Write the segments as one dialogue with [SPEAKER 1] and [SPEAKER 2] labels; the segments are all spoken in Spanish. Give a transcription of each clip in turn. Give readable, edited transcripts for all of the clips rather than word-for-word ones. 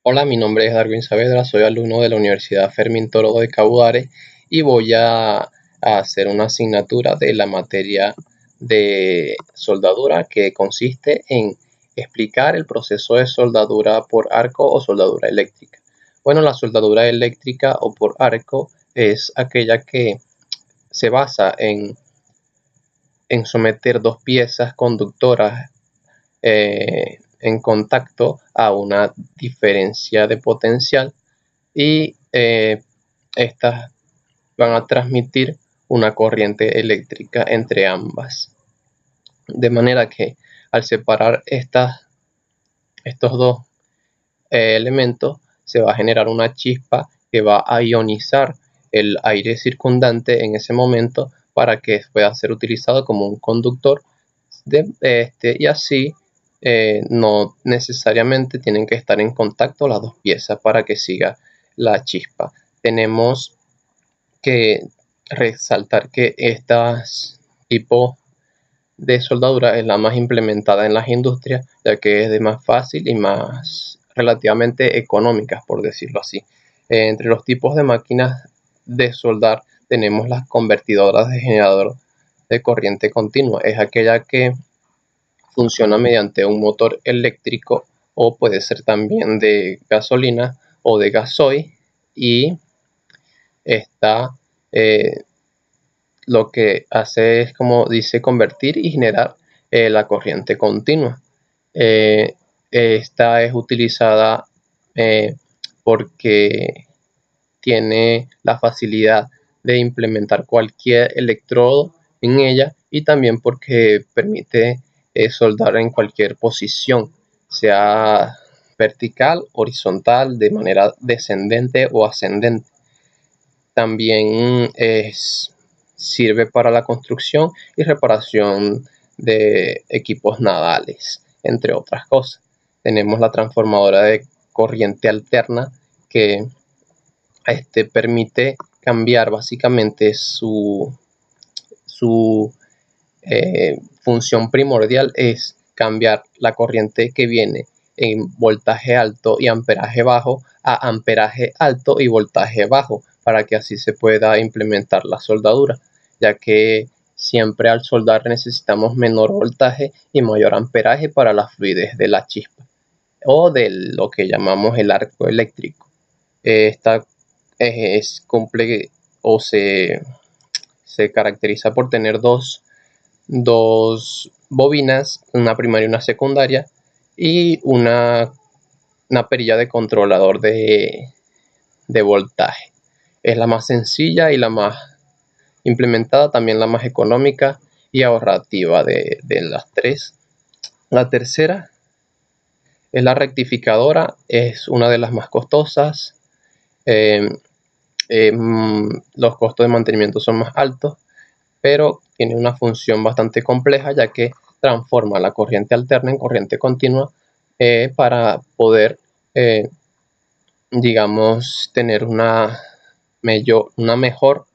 [SPEAKER 1] Hola, mi nombre es Darwin Saavedra, soy alumno de la Universidad Fermín Toro de Caudare y voy a hacer una asignatura de la materia de soldadura que consiste en explicar el proceso de soldadura por arco o soldadura eléctrica. Bueno, la soldadura eléctrica o por arco es aquella que se basa en someter dos piezas conductoras en contacto a una diferencia de potencial y estas van a transmitir una corriente eléctrica entre ambas. De manera que al separar estos dos elementos se va a generar una chispa que va a ionizar el aire circundante en ese momento para que pueda ser utilizado como un conductor y así no necesariamente tienen que estar en contacto las dos piezas para que siga la chispa. Tenemos que resaltar que estas tipos de soldadura es la más implementada en las industrias, ya que es de más fácil y más relativamente económicas, por decirlo así. Entre los tipos de máquinas de soldar tenemos las convertidoras de generador de corriente continua. Es aquella que funciona mediante un motor eléctrico o puede ser también de gasolina o de gasoil, y está lo que hace es, como dice, convertir y generar la corriente continua. Esta es utilizada porque tiene la facilidad de implementar cualquier electrodo en ella y también porque permite soldar en cualquier posición, sea vertical, horizontal, de manera descendente o ascendente. También sirve para la construcción y reparación de equipos navales, entre otras cosas. Tenemos la transformadora de corriente alterna que permite cambiar básicamente su función primordial es cambiar la corriente que viene en voltaje alto y amperaje bajo a amperaje alto y voltaje bajo, para que así se pueda implementar la soldadura, ya que siempre al soldar necesitamos menor voltaje y mayor amperaje para la fluidez de la chispa o de lo que llamamos el arco eléctrico. Esta es cumple o se caracteriza por tener dos bobinas, una primaria y una secundaria, y una perilla de controlador de voltaje. Es la más sencilla y la más implementada, también la más económica y ahorrativa de las tres. La tercera es la rectificadora, es una de las más costosas. Eh, los costos de mantenimiento son más altos, pero tiene una función bastante compleja, ya que transforma la corriente alterna en corriente continua para poder, digamos, tener un mejor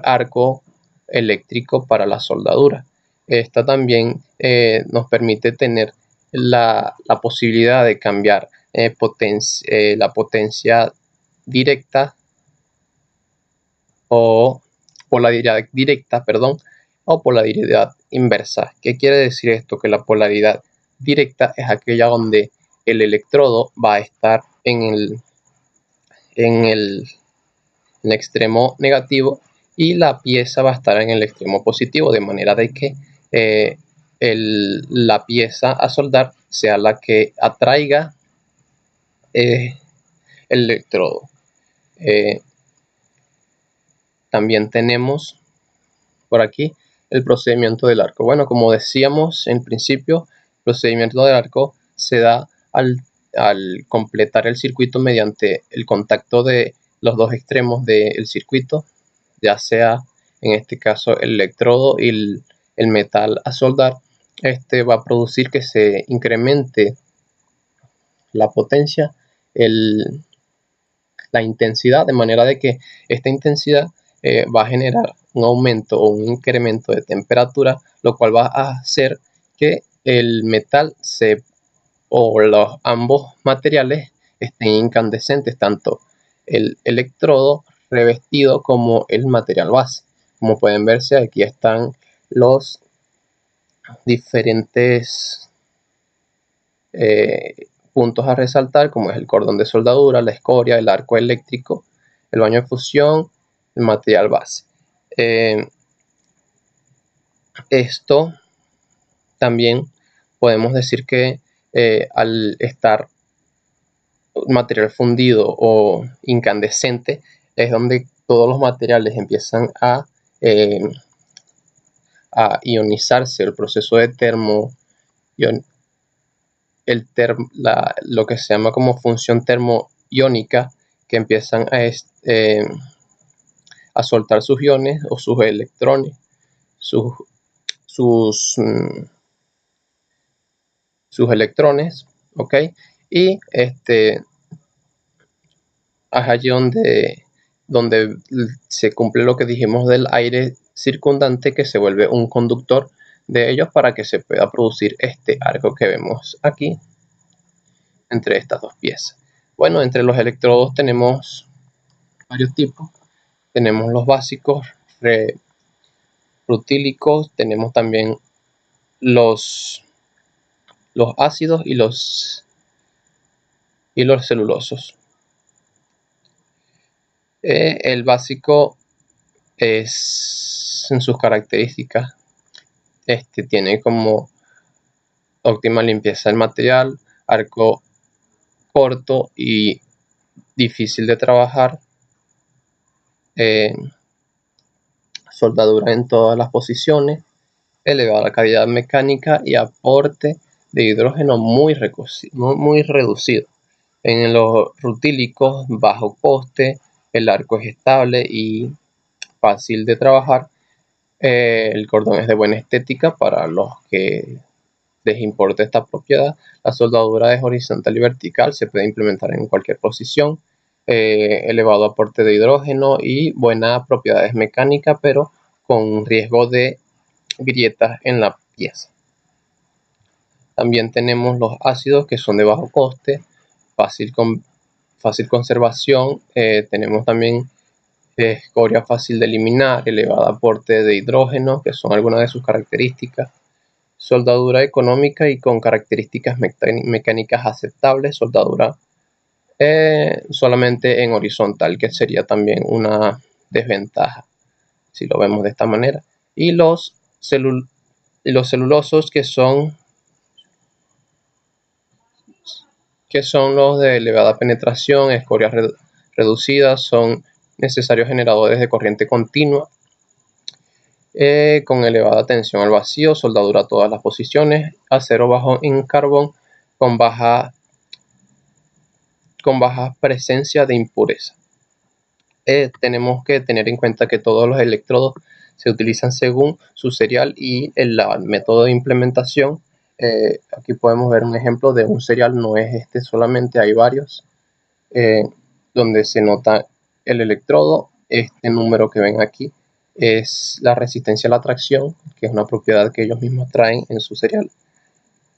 [SPEAKER 1] arco eléctrico para la soldadura. Esta también nos permite tener la posibilidad de cambiar la potencia directa o polaridad directa, perdón, o polaridad inversa. ¿Qué quiere decir esto? Que la polaridad directa es aquella donde el electrodo va a estar en el extremo negativo y la pieza va a estar en el extremo positivo, de manera de que la pieza a soldar sea la que atraiga el electrodo. También tenemos por aquí el procedimiento del arco. Bueno, como decíamos en principio, el procedimiento del arco se da al completar el circuito mediante el contacto de los dos extremos del circuito, ya sea en este caso el electrodo y el metal a soldar. Este va a producir que se incremente la potencia, la intensidad, de manera de que esta intensidad va a generar un aumento o un incremento de temperatura, lo cual va a hacer que el metal o ambos materiales estén incandescentes, tanto el electrodo revestido como el material base. Como pueden verse, aquí están los diferentes puntos a resaltar, como es el cordón de soldadura, la escoria, el arco eléctrico, el baño de fusión, el material base. Esto también podemos decir que al estar material fundido o incandescente es donde todos los materiales empiezan a ionizarse. El proceso de lo que se llama como función termoiónica, que empiezan a soltar sus iones o sus electrones, sus electrones, ¿ok? Y es allí donde se cumple lo que dijimos del aire circundante, que se vuelve un conductor de ellos para que se pueda producir este arco que vemos aquí entre estas dos piezas. Bueno, entre los electrodos tenemos varios tipos. Tenemos los básicos, rutílicos, tenemos también los ácidos y los celulosos. El básico es en sus características, tiene como óptima limpieza del material, arco corto y difícil de trabajar, soldadura en todas las posiciones, elevada calidad mecánica y aporte de hidrógeno muy reducido. En los rutílicos, bajo coste, el arco es estable y fácil de trabajar. El cordón es de buena estética para los que les importa esta propiedad. La soldadura es horizontal y vertical, se puede implementar en cualquier posición. Elevado aporte de hidrógeno y buenas propiedades mecánicas, pero con riesgo de grietas en la pieza. También tenemos los ácidos, que son de bajo coste, fácil conservación. Tenemos también escoria fácil de eliminar, elevado aporte de hidrógeno, que son algunas de sus características. Soldadura económica y con características mecánicas aceptables. Soldadura solamente en horizontal, que sería también una desventaja si lo vemos de esta manera. Y los celulosos, que son los de elevada penetración, escorias reducidas, son necesarios generadores de corriente continua, con elevada tensión al vacío, soldadura a todas las posiciones, acero bajo en carbón, con baja presencia de impureza. Tenemos que tener en cuenta que todos los electrodos se utilizan según su serial y el método de implementación. Aquí podemos ver un ejemplo de un serial, no es este solamente, hay varios, donde se nota el electrodo. Este número que ven aquí es la resistencia a la tracción, que es una propiedad que ellos mismos traen en su serial.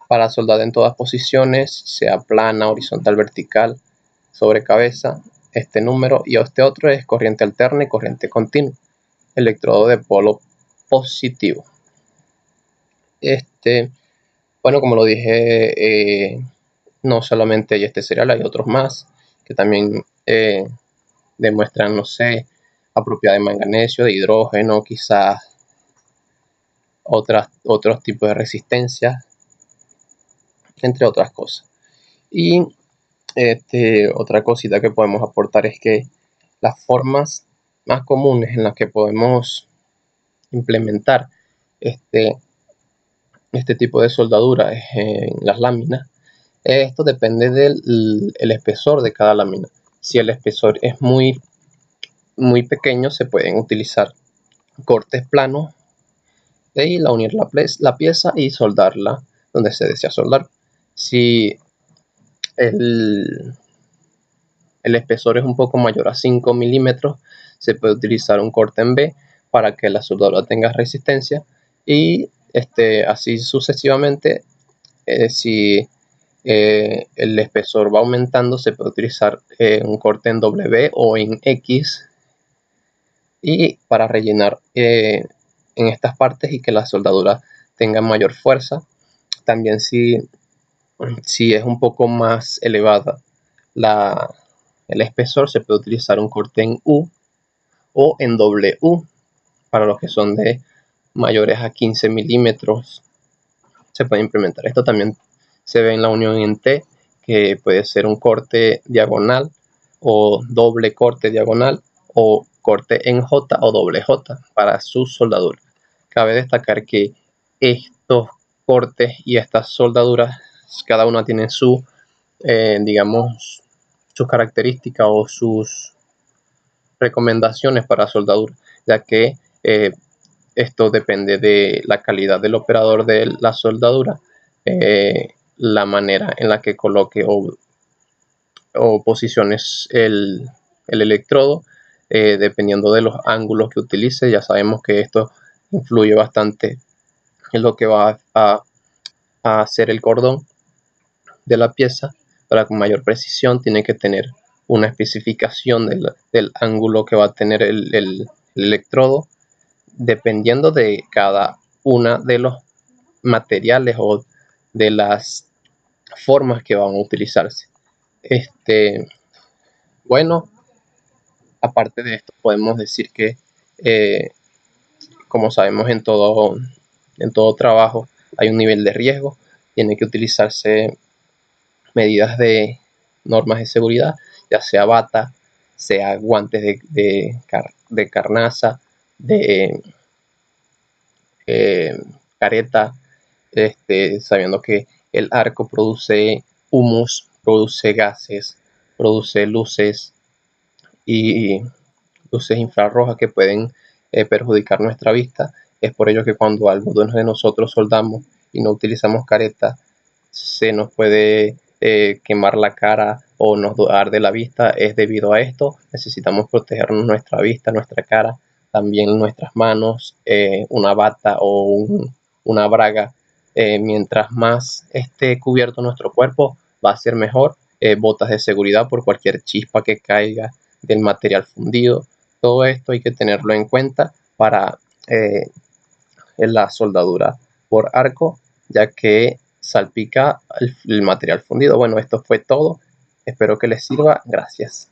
[SPEAKER 1] Para soldar en todas posiciones, sea plana, horizontal, vertical, sobre cabeza, este número, y este otro es corriente alterna y corriente continua, electrodo de polo positivo. Bueno, como lo dije, no solamente hay este serial, hay otros más que también demuestran, no sé, la propiedad de manganesio, de hidrógeno, quizás otros tipos de resistencia, entre otras cosas. Y otra cosita que podemos aportar es que las formas más comunes en las que podemos implementar este tipo de soldadura es en las láminas. Esto depende del espesor de cada lámina. Si el espesor es muy pequeño, se pueden utilizar cortes planos y unir la pieza y soldarla donde se desea soldar. Si el espesor es un poco mayor a 5 milímetros, se puede utilizar un corte en B para que la soldadura tenga resistencia, y así sucesivamente. Si el espesor va aumentando, se puede utilizar un corte en W o en X, y para rellenar en estas partes y que la soldadura tenga mayor fuerza. También si es un poco más elevada el espesor, se puede utilizar un corte en U o en W para los que son de mayores a 15 milímetros. Se puede implementar. Esto también se ve en la unión en T, que puede ser un corte diagonal o doble corte diagonal o corte en J o doble J para su soldadura. Cabe destacar que estos cortes y estas soldaduras, cada una tiene su, digamos, sus características o sus recomendaciones para soldadura, ya que esto depende de la calidad del operador de la soldadura, la manera en la que coloque o posiciones el electrodo, dependiendo de los ángulos que utilice. Ya sabemos que esto influye bastante en lo que va a hacer el cordón de la pieza. Para con mayor precisión tiene que tener una especificación del ángulo que va a tener el electrodo, dependiendo de cada una de los materiales o de las formas que van a utilizarse. Bueno, aparte de esto, podemos decir que, como sabemos, en todo trabajo hay un nivel de riesgo. Tiene que utilizarse medidas de normas de seguridad, ya sea bata, sea guantes de carnaza, de careta, sabiendo que el arco produce humus, produce gases, produce luces y luces infrarrojas que pueden perjudicar nuestra vista. Es por ello que cuando algunos de nosotros soldamos y no utilizamos careta, se nos puede quemar la cara o nos arde la vista. Es debido a esto. Necesitamos protegernos nuestra vista, nuestra cara, también nuestras manos, una bata o una braga. Mientras más esté cubierto nuestro cuerpo, va a ser mejor. Botas de seguridad por cualquier chispa que caiga del material fundido. Todo esto hay que tenerlo en cuenta para la soldadura por arco, ya que salpica el material fundido. Bueno, esto fue todo. Espero que les sirva. Gracias.